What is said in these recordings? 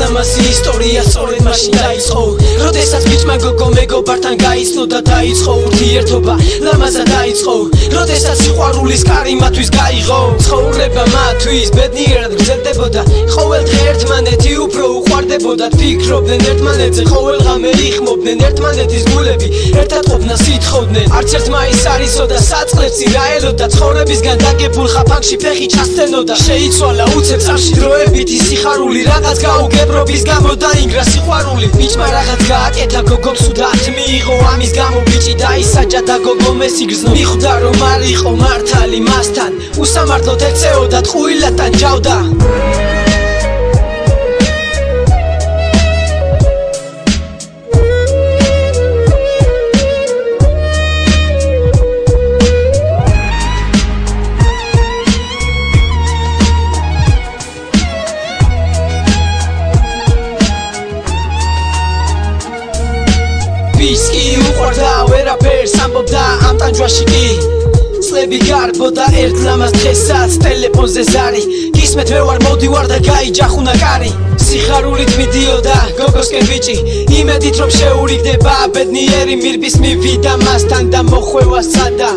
ლამაზი ისტორია სწორედ მაშინ დაიწყო როდესაც ბიჭმა გოგო მეგობართან გაიცნო და დაიწყო ურთიერთობა ლამაზად დაიწყო როდესაც სიყვარულის კარი მათთვის გაიღო ცხოვრება მათთვის ბედნიერად გრძელდებოდა ყოველდღე ერთმანეთი უფრო უყვარდებოდათ ფიქრობდნენ ერთმანეთზე ყოველღამე იხმობდნენ ერთმანეთის გულები ერთად ყოფნა სითხოვდნენ არც ერთმა ის არისოდა საწყლებში რა ელოდა ცხოვრებისგან დაგებულ ხაფანგში ფეხი ჩასცენოდა შეიცვალა უცებ წარში დროებითი სიხარული რაღაც გაუგებრობის გამო დაინგრა სიყვარული ბიჭმა რაღაც გააკეთა გოგომ სუდათ მიიღო ამის გამო ბიჭი დაისაჯა და გოგომ ესიგრძნო მიხვდა რომ არ იყო მართალი მასთან უსამართლოდ ეწეოდა ტყუილად ტანჯავდა Biski uqvarda verapers ambobda am tanjvashi ki წლები გარბოდა ერთ ლამაზ დღესაც ტელეფონზე ზარი გისმეთ მე ვარ მოდივარ და გაიჯახუნა კარი სიხარულით მიდიოდა გოგოსკენ ბიჭი იმედით რომ შეურიგდება ბედნიერი მირბის მივიდა მასთან და მოხვევა სადა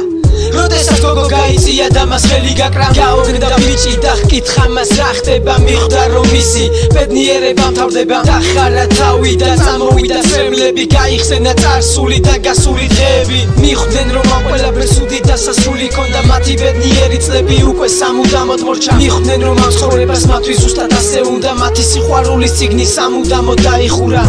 როდესაც გოგო გაიწია და მას ხელი გაკრა გაუგდა ბიჭი და ჰკითხა მას რა ხდება მიხვდა რომ მისი ბედნიერება მთავრდება და ხარა თავი და წამოვიდა სრემლები გაიხსენა წარსული და გასული დღეები მიხვდნენ რომ ამ ყველაფერს სუდი დასასრული ქონდა მათი ბედნიერი წლები უკვე სამუდამოდ მორჩა მიხვდნენ რომ ამ ცხოვრებას მათთვის ზუსტად ასე უნდა მათი სიყვარულის ციგნი სამუდამოდ დაიხურა